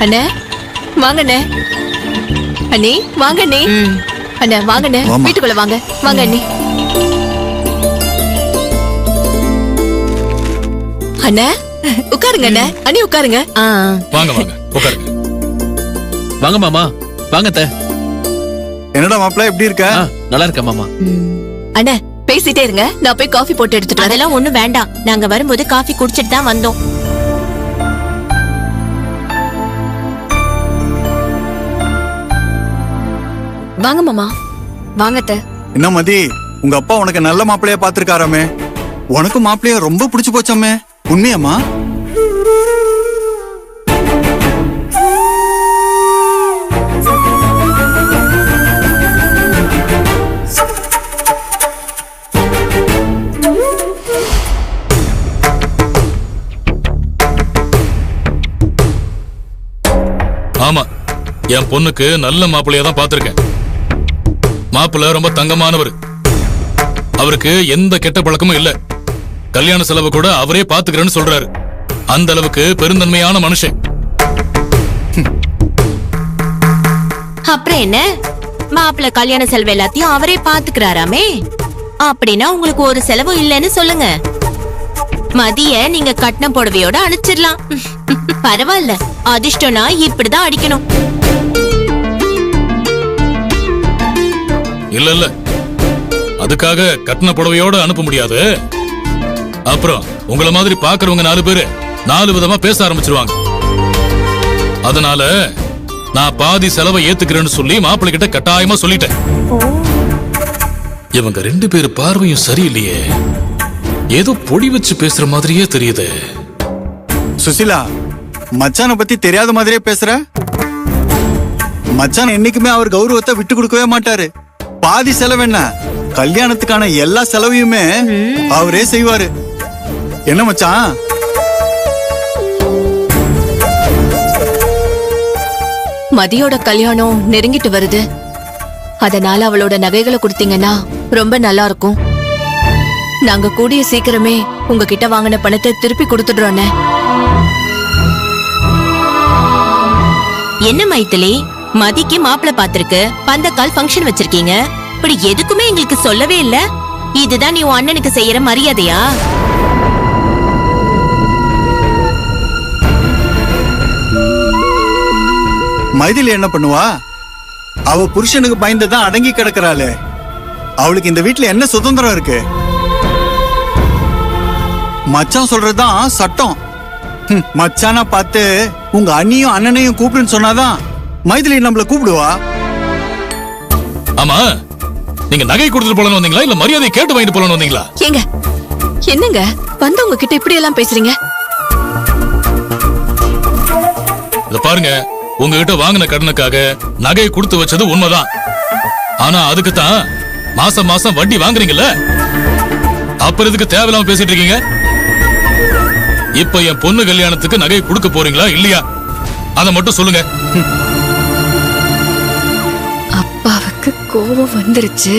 அண்ணே வாங்கண்ணே. அண்ணி வாங்க அண்ணி. அண்ணா வாங்கண்ணே, வீட்டுக்குள்ள வாங்க. வாங்க அண்ணி. அண்ணா உட்காருங்க. அண்ணா அண்ணி உட்காருங்க. வாங்க வாங்க உட்காருங்க. வாங்க மாமா, வாங்க அத்தை. என்னடா மாப்பிள்ள எப்படி இருக்க? நல்லா இருக்க மாமா. அண்ணா பேசிட்டே இருங்க, நான் போய் காஃபி போட்டு எடுத்துட்டு. அதெல்லாம் ஒண்ணும் வேண்டாம், நாங்க வரும்போது காஃபி குடிச்சிட்டு தான் வந்தோம். வாங்க மாமா. வாங்க அத்தை. என்ன மதி, உங்க அப்பா உனக்கு நல்ல மாப்பிள்ளைய பாத்துருக்காராமே, உனக்கு மாப்பிள்ளைய ரொம்ப பிடிச்சு போச்சாமே, உண்மையாமா? ஆமா, என் பொண்ணுக்கு நல்ல மாப்பிள்ளையா தான் பாத்திருக்கேன். மாப்பிள்ள ரொம்ப தங்கமானவர். அவருக்கு எந்த கெட்ட பழக்கமும் இல்ல. கல்யாண செலவு கூட அவரே பாத்துக்கிறேன்னு சொல்றாரு. அந்த அளவுக்கு பெருந்தன்மையான மனுஷன். அப்புறம் என்ன, மாப்பிள்ள கல்யாண செலவு எல்லாத்தையும் அவரே பாத்துக்கிறாராமே. அப்படின்னா உங்களுக்கு ஒரு செலவும் இல்லைன்னு சொல்லுங்க. மதிய நீங்க கட்டின புடவையோட அனுப்பிச்சிடலாம். பரவாயில்ல, அதிர்ஷ்டம்னா இப்படிதான் அடிக்கணும். இல்ல இல்ல, அதுக்காக கட்டின புடவையோட அனுப்ப முடியாது. அப்புறம் உங்கள மாதிரி பாக்குறவங்க 4 பேரு 4 விதமா பேச ஆரம்பிச்சிருவாங்க. அதனால நான் பாதி செலவை ஏத்துக்கிறேன்னு சொல்லி மாப்பிள்ளை கிட்ட கட்டாயமா சொல்லிட்டேன். இவங்க 2 பேரு பார்வையும் சரியில்லையே, ஏதோ பொடி வச்சு பேசுற மாதிரியே தெரியுது. சுசிலா, மச்சான பத்தி தெரியாத மாதிரியே பேசுற. மச்சான் என்னைக்குமே அவர் கௌரவத்தை விட்டு கொடுக்கவே மாட்டாரு. பாதி செலவு என்ன, கல்யாணத்துக்கான எல்லா செலவையுமே அவரே செய்வாரு. என்ன மச்சான்? மதியோட கல்யாணம் நெருங்கிட்டு வருது. அதனால அவளோட நகைகளை கொடுத்தீங்கன்னா ரொம்ப நல்லா இருக்கும். நாங்க கூடிய சீக்கிரமே உங்ககிட்ட வாங்கின பணத்தை திருப்பி கொடுத்துடுறோம். என்ன மைத்திலி, மதிக்கு மாப்பிள்ள பாத்திருக்கு, பந்தக்கால் ஃபங்க்ஷன் வச்சிருக்கீங்க, இப்படி எதுக்குமே எங்களுக்கு சொல்லவே இல்ல. இதுதான் நீ உன் அண்ணனுக்கு செய்யற மரியாதையா? மைதிலி என்ன பண்ணுவா? அவ புருஷனுக்கு பயந்துதான் அடங்கி கிடக்குறாளே. அவளுக்கு இந்த வீட்டுல என்ன சுதந்திரம் இருக்கு? மச்சான் சொல்றதுதான் சட்டம். மச்சானா பார்த்து உங்க அண்ணியும் அண்ணனையும் கூப்பிடுன்னு சொன்னாதான் மைதிலி நம்மள கூப்பிடுவா. ஆமா, நீங்க நகை கொடுத்துட்டு போலன்னு வந்தீங்களா, இல்ல மரியாதை கேட்டு வாங்கிட்டு போலன்னு வந்தீங்களா? ஏங்க என்னங்க வந்தவங்க கிட்ட இப்படி எல்லாம் பேசுறீங்க? இத பாருங்க, உங்ககிட்ட வாங்கின கடனுக்காக நகை கொடுத்து வச்சது உண்மைதான். ஆனா அதுக்குத்தான் மாசம் மாசம் வட்டி வாங்குறீங்கல்ல, அப்புறம் இதுக்கு தேவையில்லாம பேசிட்டு இருக்கீங்க. இப்ப என் பொண்ணு கல்யாணத்துக்கு நகை கொடுக்க போறீங்களா இல்லையா, அத மட்டும் சொல்லுங்க. அப்பாவுக்கு கோபம் வந்துருச்சு.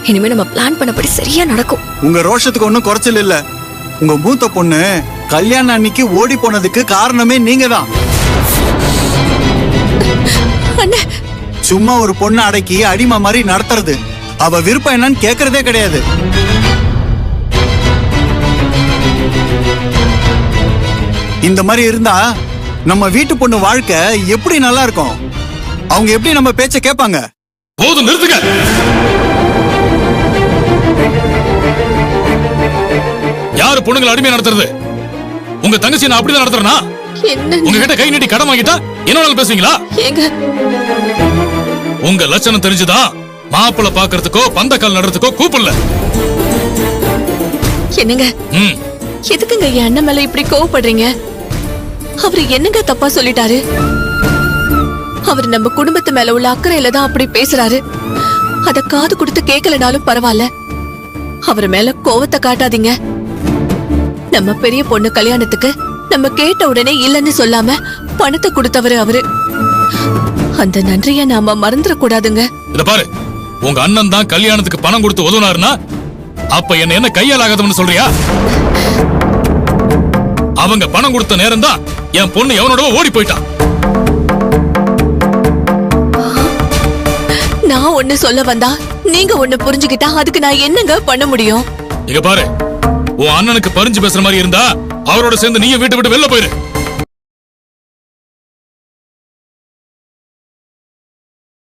இனிமே நம்ம பிளான் பண்ணபடி சரியா நடக்கும். உங்க ரோஷத்துக்கு ஒண்ணும் குறைச்சல் இல்ல. உங்க மூத்த பொண்ணு கல்யாணம் அன்னைக்கு ஓடி போனதுக்கு காரணமே நீங்க தான். சும்மா ஒரு பொண்ணு அடக்கி அடிமை மாதிரி நடத்துறது, அவ விருப்பம் என்னன்னு கேக்குறதே கிடையாது. இந்த மாதிரி இருந்தா நம்ம வீட்டு பொண்ணு வாழ்க்கை எப்படி நல்லா இருக்கும்? அவங்க எப்படி நம்ம பேச்ச கேட்பாங்க? போதும், நிறுத்துங்க. யாரு பொண்ணுங்களை அடிமையா நடத்துறது? உங்க தங்கச்சி நான் அப்படிதான் நடத்துறேனா? உங்ககிட்ட கை நீட்டி கடன் வாங்கிட்டா என்ன பேசுவீங்களா? உங்க லட்சணம் தெரிஞ்சுதான் மாப்பிள்ள பாக்குறதுக்கோ பந்தக்கால் நடுறதுக்கோ கூப்பிடல. என்னங்க எதுக்குங்க என் அண்ணன் மேல இப்படி கோவப்படுறீங்க? அவரு என்னங்க தப்பா சொல்லிட்டாரு? அவர் நம்ம குடும்பத்து மேல உள்ள அக்கறையில தான் அப்படி பேசுறாரு. அத காது கொடுத்து கேட்கலனாலும் பரவாயில்ல, அவர் மேல கோவத்தை காட்டாதீங்க. நம்ம பெரிய பொண்ணு கல்யாணத்துக்கு நம்ம கேட்ட உடனே இல்லன்னு சொல்லாம பணத்தை கொடுத்தவரு அவரு. அந்த நன்றிய நாம மறந்துட கூடாதுங்க. இத பாரு, உங்க அண்ணன் தான் கல்யாணத்துக்கு பணம் கொடுத்து உதவுனாருன்னா அப்ப என்ன கையால் ஆகாதவன்னு சொல்றியா? அவங்க பணம் கொடுத்த நேரம் தான் என் பொண்ணு எவனோட ஓடி போயிட்டான். நான் ஒண்ணு சொல்ல வந்தா நீங்க ஒண்ணு புரிஞ்சுக்கிட்டா அதுக்கு நான் என்னங்க பண்ண முடியும்? இங்க பாரு, உன் அண்ணனுக்கு பறிஞ்சு பேசுற மாதிரி இருந்தா அவரோட சேர்ந்து நீயும் வீட்டை விட்டு வெளில போயிரு.